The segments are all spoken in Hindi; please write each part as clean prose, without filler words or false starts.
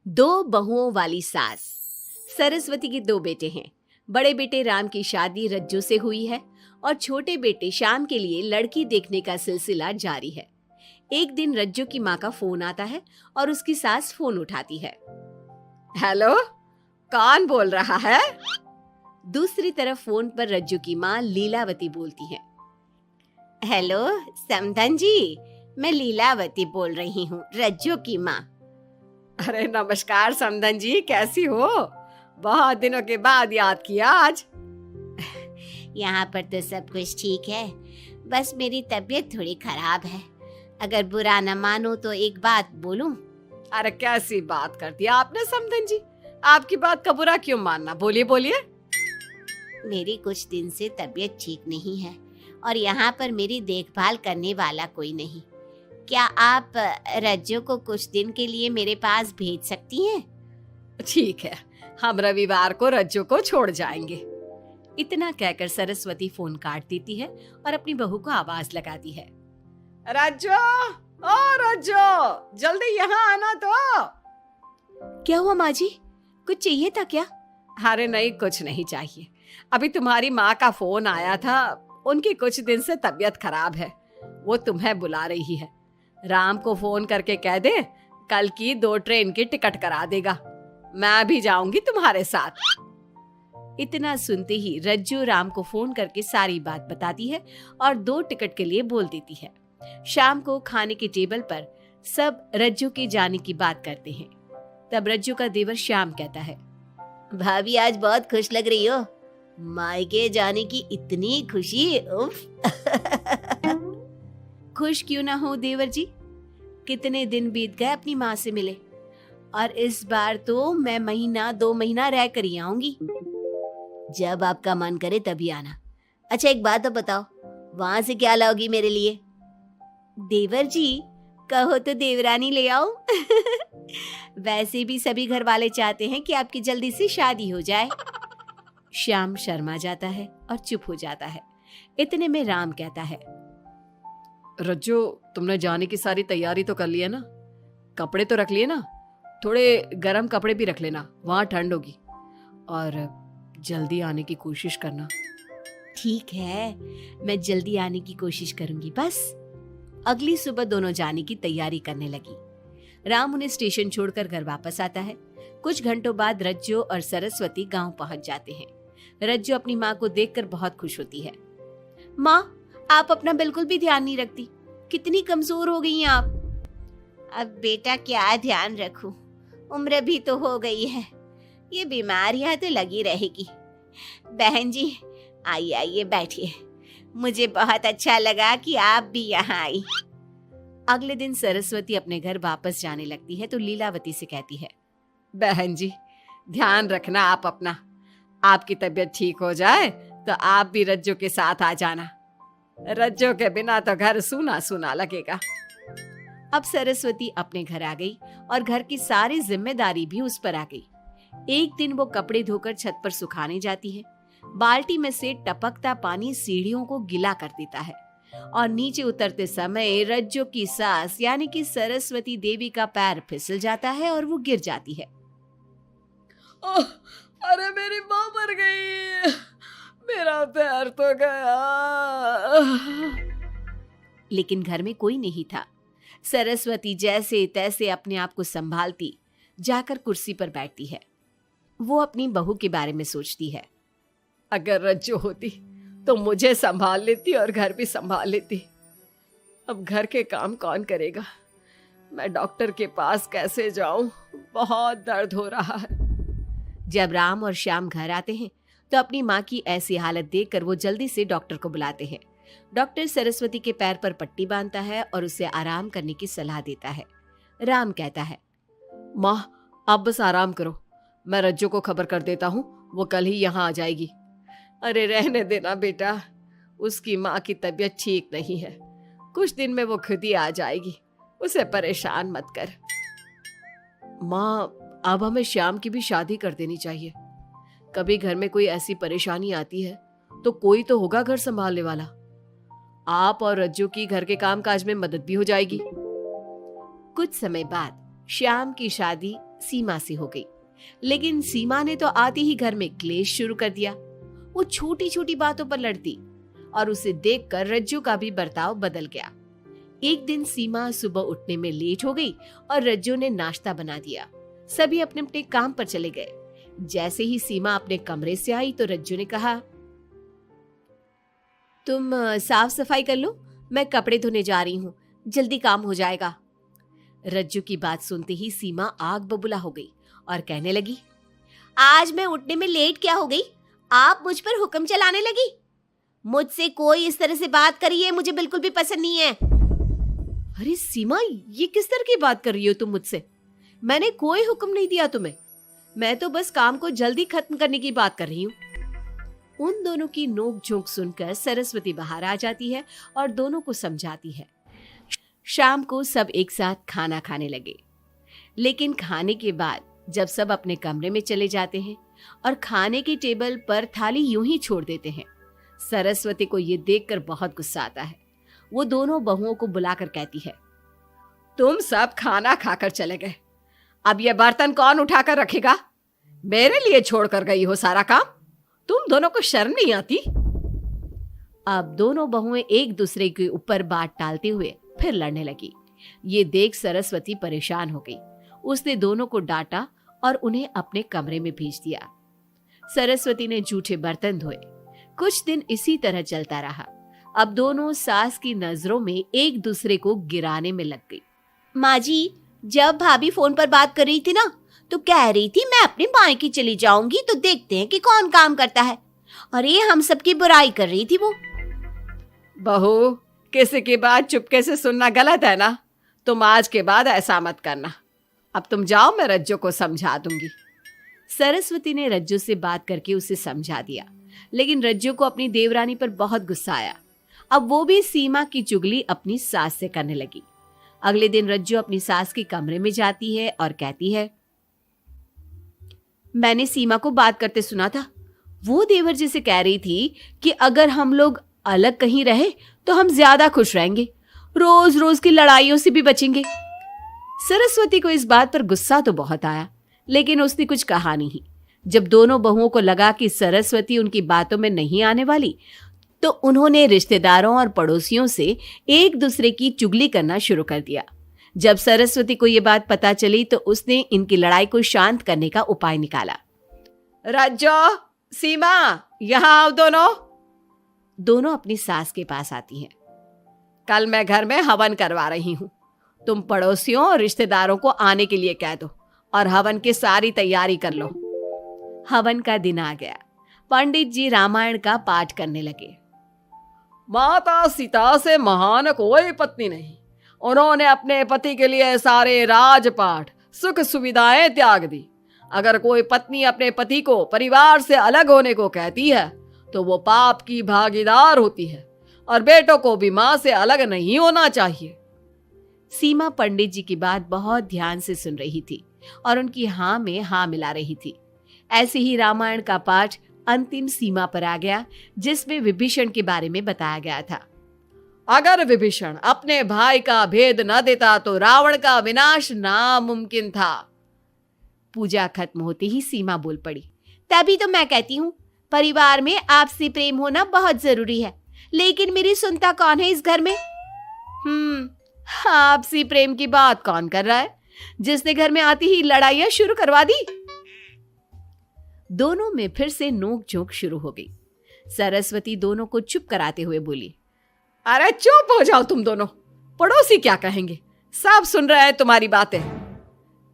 दो बहुओं वाली सास। सरस्वती के दो बेटे हैं। बड़े बेटे राम की शादी रज्जू से हुई है और छोटे बेटे श्याम के लिए लड़की देखने का सिलसिला जारी है। एक दिन रज्जू की माँ का फोन आता है और उसकी सास फोन उठाती है। हेलो, कौन बोल रहा है? दूसरी तरफ फोन पर रज्जू की माँ लीलावती बोलती है। हेलो समधन जी, मैं लीलावती बोल रही हूँ, रज्जू की माँ। अरे नमस्कार समधन जी, कैसी हो? बहुत दिनों के बाद याद किया आज। यहाँ पर तो सब कुछ ठीक है, बस मेरी तबीयत थोड़ी खराब है। अगर बुरा न मानो तो एक बात बोलूं? अरे कैसी बात कर दी आपने समधन जी, आपकी बात का बुरा क्यों मानना, बोलिए बोलिए। मेरी कुछ दिन से तबीयत ठीक नहीं है और यहाँ पर मेरी देखभाल करने वाला कोई नहीं। क्या आप रज्जू को कुछ दिन के लिए मेरे पास भेज सकती हैं? ठीक है, हम रविवार को रज्जू को छोड़ जाएंगे। इतना कहकर सरस्वती फोन काट देती है और अपनी बहू को आवाज लगाती है। रज्जू, ओ रज्जू, जल्दी यहाँ आना तो। क्या हुआ माँ जी, कुछ चाहिए था क्या? अरे नहीं, कुछ नहीं चाहिए। अभी तुम्हारी माँ का फोन आया था, उनकी कुछ दिन से तबीयत खराब है, वो तुम्हें बुला रही है। राम को फोन करके कह दे कल की 2 ट्रेन की टिकट करा देगा, मैं भी जाऊंगी तुम्हारे साथ। इतना सुनते ही रज्जू राम को फोन करके सारी बात बताती है और 2 टिकट के लिए बोल देती है। शाम को खाने के टेबल पर सब रज्जू के जाने की बात करते हैं। तब रज्जू का देवर श्याम कहता है, भाभी आज बहुत खुश लग रही हो, मायके जाने की इतनी खुशी, उफ। खुश क्यों ना हो देवर जी, कितने दिन बीत गए अपनी माँ से मिले, और इस बार तो मैं 1-2 महीना रह कर ही आऊंगी। जब आपका मन करे तभी आना। अच्छा एक बात तो बताओ, वहां से क्या लाओगी मेरे लिए? देवर जी, कहो तो देवरानी ले आओ। वैसे भी सभी घर वाले चाहते हैं कि आपकी जल्दी से शादी हो जाए। श्याम शर्मा जाता है और चुप हो जाता है। इतने में राम कहता है, रज्जू, तुमने जाने की सारी तैयारी तो कर ली है ना? कपड़े तो रख लिए ना? थोड़े गर्म कपड़े भी रख लेना, वहां ठंड होगी, और जल्दी आने की कोशिश करना। ठीक है, मैं जल्दी आने की कोशिश करूंगी बस। अगली सुबह दोनों जाने की तैयारी करने लगी। राम उन्हें स्टेशन छोड़कर घर वापस आता है। कुछ घंटों बाद रज्जू और सरस्वती गांव पहुंच जाते हैं। रज्जू अपनी माँ को देखकर बहुत खुश होती है। माँ, आप अपना बिल्कुल भी ध्यान नहीं रखती, कितनी कमजोर हो गई हैं आप। अब बेटा क्या ध्यान रखूं, उम्र भी तो हो गई है, ये बीमारियां तो लगी रहेगी। बहन जी आइए आइए बैठिए, मुझे बहुत अच्छा लगा कि आप भी यहाँ आई। अगले दिन सरस्वती अपने घर वापस जाने लगती है तो लीलावती से कहती है, बहन जी ध्यान रखना आप अपना, आपकी तबीयत ठीक हो जाए तो आप भी रज्जू के साथ आ जाना, रज्जू के बिना तो घर सूना सूना लगेगा। अब सरस्वती अपने घर आ गई और घर की सारी जिम्मेदारी भी उस पर आ गई। एक दिन वो कपड़े धोकर छत पर सुखाने जाती है। बाल्टी में से टपकता पानी सीढ़ियों को गीला कर देता है और नीचे उतरते समय रज्जू की सास यानी कि सरस्वती देवी का पैर फिसल जाता है और वो गिर जाती है। ओह, अरे मेरी माँ मर गई, मेरा पैर तो गया। लेकिन घर में कोई नहीं था। सरस्वती जैसे तैसे अपने आप को संभालती जाकर कुर्सी पर बैठती है। वो अपनी बहू के बारे में सोचती है, अगर रज्जू होती तो मुझे संभाल लेती और घर भी संभाल लेती। अब घर के काम कौन करेगा? मैं डॉक्टर के पास कैसे जाऊं? बहुत दर्द हो रहा है। जब राम और श्याम घर आते हैं तो अपनी माँ की ऐसी हालत देखकर वो जल्दी से डॉक्टर को बुलाते हैं। डॉक्टर सरस्वती के पैर पर पट्टी बांधता है और उसे आराम करने की सलाह देता है। राम कहता है, माँ आप बस आराम करो, मैं रज्जू को खबर कर देता हूँ, वो कल ही यहाँ आ जाएगी। अरे रहने देना बेटा, उसकी माँ की तबीयत ठीक नहीं है, कुछ दिन में वो खुद ही आ जाएगी, उसे परेशान मत कर। माँ अब हमें श्याम की भी शादी कर देनी चाहिए, कभी घर में कोई ऐसी परेशानी आती है तो कोई तो होगा घर संभालने वाला। आप और रज्जू की घर के काम काज में मदद भी हो जाएगी। कुछ समय बाद श्याम की शादी सीमा से हो गई। लेकिन सीमा ने तो आते ही घर में क्लेश शुरू कर दिया। वो छोटी छोटी बातों पर लड़ती और उसे देखकर रज्जू का भी बर्ताव बदल गया। एक दिन सीमा सुबह उठने में लेट हो गई और रज्जू ने नाश्ता बना दिया। सभी अपने अपने काम पर चले गए। जैसे ही सीमा अपने कमरे से आई तो रज्जू ने कहा, तुम साफ सफाई कर लो, मैं कपड़े धोने जा रही हूँ, जल्दी काम हो जाएगा। रज्जू की बात सुनते ही सीमा आग बबूला हो गई और कहने लगी, आज मैं उठने में लेट क्या हो गई? आप मुझ पर हुक्म चलाने लगी। मुझसे कोई इस तरह से बात करी है मुझे बिल्कुल भी पसंद नहीं है। अरे सीमा, ये किस तरह की बात कर रही हो तुम मुझसे? मैंने कोई हुक्म नहीं दिया तुम्हें। मैं तो बस काम को जल्दी खत्म करने की बात कर रही हूँ। उन दोनों की नोक झोंक सुनकर सरस्वती बाहर आ जाती है और दोनों को समझाती है। शाम को सब एक साथ खाना खाने लगे। लेकिन खाने के बाद जब सब अपने कमरे में चले जाते हैं और खाने की टेबल पर थाली यूं ही छोड़ देते हैं, सरस्वती को ये देखकर बहुत गुस्सा आता है। वो दोनों बहुओं को बुलाकर कहती है, तुम सब खाना खाकर चले गए, अब ये बर्तन कौन उठाकर रखेगा? मेरे लिए छोड़कर गई हो सारा काम। तुम दोनों को शर्म नहीं आती? अब दोनों बहुएं एक दूसरे के ऊपर बात टालते हुए फिर लड़ने लगी। ये देख सरस्वती परेशान हो गई। उसने दोनों को डांटा और उन्हें अपने कमरे में भेज दिया। सरस्वती ने जूठे बर्तन धोए। कुछ दिन इसी तरह चलता रहा। अब दोनों सास की नजरों में एक दूसरे को गिराने में लग गई। माँ जी, जब भाभी फोन पर बात कर रही थी ना, तो कह रही थी मैं अपने मायके चली जाऊंगी तो देखते हैं कि कौन काम करता है। और ये हम सबकी बुराई कर रही थी वो। बहू, किसी की बात चुपके से सुनना गलत है ना। तुम आज के बाद ऐसा मत करना। अब तुम जाओ, मैं रज्जू को समझा दूंगी। सरस्वती ने रज्जू से बात करके उसे समझा दिया। लेकिन रज्जू को अपनी देवरानी पर बहुत गुस्सा आया। अब वो भी सीमा की चुगली अपनी सास से करने लगी। अगले दिन रज्जू अपनी सास के कमरे में जाती है और कहती है, मैंने सीमा को बात करते सुना था। वो देवर जी से कह रही थी कि अगर हम लोग अलग कहीं रहे तो हम ज्यादा खुश रहेंगे, रोज रोज की लड़ाइयों से भी बचेंगे। सरस्वती को इस बात पर गुस्सा तो बहुत आया, लेकिन उसने कुछ कहा नहीं। जब दोनों बहुओं को लगा कि सरस्वती उनकी बातों में नहीं आने वाली, तो उन्होंने रिश्तेदारों और पड़ोसियों से एक दूसरे की चुगली करना शुरू कर दिया। जब सरस्वती को यह बात पता चली तो उसने इनकी लड़ाई को शांत करने का उपाय निकाला। रज्जो, सीमा, यहां आओ दोनों। दोनों अपनी सास के पास आती हैं। कल मैं घर में हवन करवा रही हूं। तुम पड़ोसियों और रिश्तेदारों को आने के लिए कह दो और हवन की सारी तैयारी कर लो। हवन का दिन आ गया। पंडित जी रामायण का पाठ करने लगे। माता सीता से महान कोई पत्नी नहीं। उन्होंने अपने पति के लिए सारे राजपाट, सुख सुविधाएं त्याग दी। अगर कोई पत्नी अपने पति को परिवार से अलग होने को कहती है तो वो पाप की भागीदार होती है और बेटों को भी मां से अलग नहीं होना चाहिए। सीमा पंडित जी की बात बहुत ध्यान से सुन रही थी और उनकी हाँ में हाँ मिला रही थी। ऐसे ही रामायण का पाठ अंतिम सीमा पर आ गया, जिसमें विभीषण के बारे में बताया गया था। अगर विभीषण अपने भाई का भेद न देता तो रावण का विनाश नामुमकिन था। पूजा खत्म होते ही सीमा बोल पड़ी, तभी तो मैं कहती हूँ परिवार में आपसी प्रेम होना बहुत जरूरी है। लेकिन मेरी सुनता कौन है इस घर में? आपसी प्रेम की बात कौन कर रहा है, जिसने घर में आती ही लड़ाइयां शुरू करवा दी। दोनों में फिर से नोक झोंक शुरू हो गई। सरस्वती दोनों को चुप कराते हुए बोली, अरे चुप हो जाओ तुम दोनों, पड़ोसी क्या कहेंगे, सब सुन रहे हैं तुम्हारी बातें।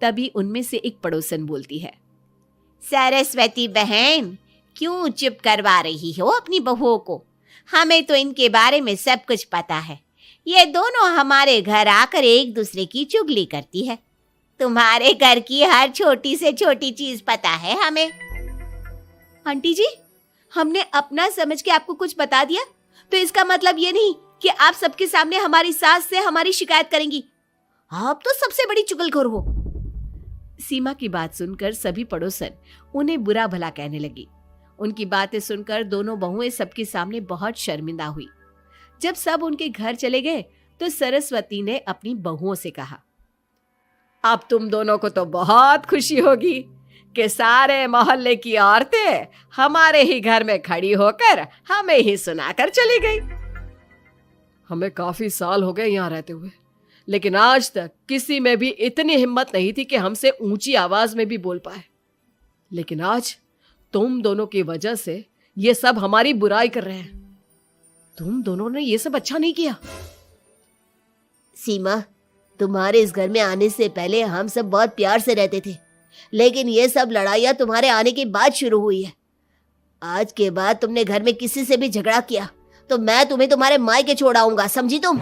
तभी उनमें से एक पड़ोसन बोलती है, सरस्वती बहन, क्यों चुप करवा रही हो अपनी बहुओं को? हमें तो इनके बारे में सब कुछ पता है। ये दोनों हमारे घर आकर एक दूसरे की चुगली करती है। तुम्हारे घर की हर छोटी से छोटी चीज पता है हमें। आंटी जी, हमने अपना समझ के आपको कुछ बता दिया तो इसका मतलब ये नहीं कि आप सबके सामने हमारी सास से हमारी शिकायत करेंगी। आप तो सबसे बड़ी चुगलखोर हो। सीमा की बात सुनकर सभी पड़ोसन उन्हें बुरा भला कहने लगी। उनकी बातें सुनकर दोनों बहुएं सबके सामने बहुत शर्मिंदा हुई। जब सब उनके घर चले गए तो सरस्वती ने अपनी बहुओं से कहा, अब तुम दोनों को तो बहुत खुशी होगी कि सारे मोहल्ले की औरतें हमारे ही घर में खड़ी होकर हमें ही सुनाकर चली गई। हमें काफी साल हो गए यहाँ रहते हुए, लेकिन आज तक किसी में भी इतनी हिम्मत नहीं थी कि हमसे ऊंची आवाज में भी बोल पाए। लेकिन आज तुम दोनों की वजह से ये सब हमारी बुराई कर रहे हैं। तुम दोनों ने ये सब अच्छा नहीं किया। सीमा, तुम्हारे इस घर में आने से पहले हम सब बहुत प्यार से रहते थे, लेकिन ये सब लड़ाइयाँ तुम्हारे आने के बाद शुरू हुई है। आज के बाद तुमने घर में किसी से भी झगड़ा किया तो मैं तुम्हें तुम्हारे मायके छोड़ आऊंगा, समझी तुम?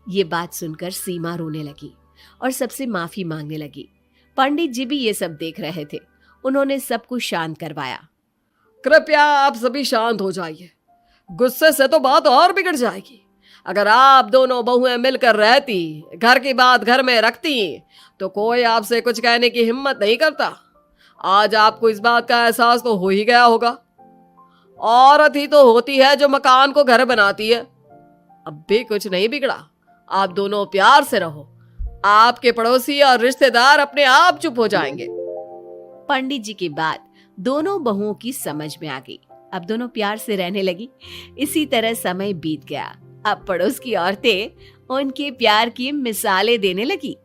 ये बात सुनकर सीमा रोने लगी और सबसे माफी मांगने लगी। पंडित जी भी ये सब देख रहे थे। उन्होंने सबको शांत करवाया। कृपया आप सभी शांत हो जाइए, गुस्से से तो बात और बिगड़ जाएगी। अगर आप दोनों बहुएं मिलकर रहती, घर की बात घर में रखती, तो कोई आपसे कुछ कहने की हिम्मत नहीं करता। आज आपको इस बात का एहसास तो हो ही गया होगा। औरत ही तो होती है जो मकान को घर बनाती है। अब भी कुछ नहीं बिगड़ा, आप दोनों प्यार से रहो। आपके पड़ोसी और रिश्तेदार अपने आप चुप हो जाएंगे। पंडित जी की बात दोनों बहुओं की समझ में आ गई। अब दोनों प्यार से रहने लगी। इसी तरह समय बीत गया। अब पड़ोस की औरतें उनके प्यार की मिसालें देने लगी।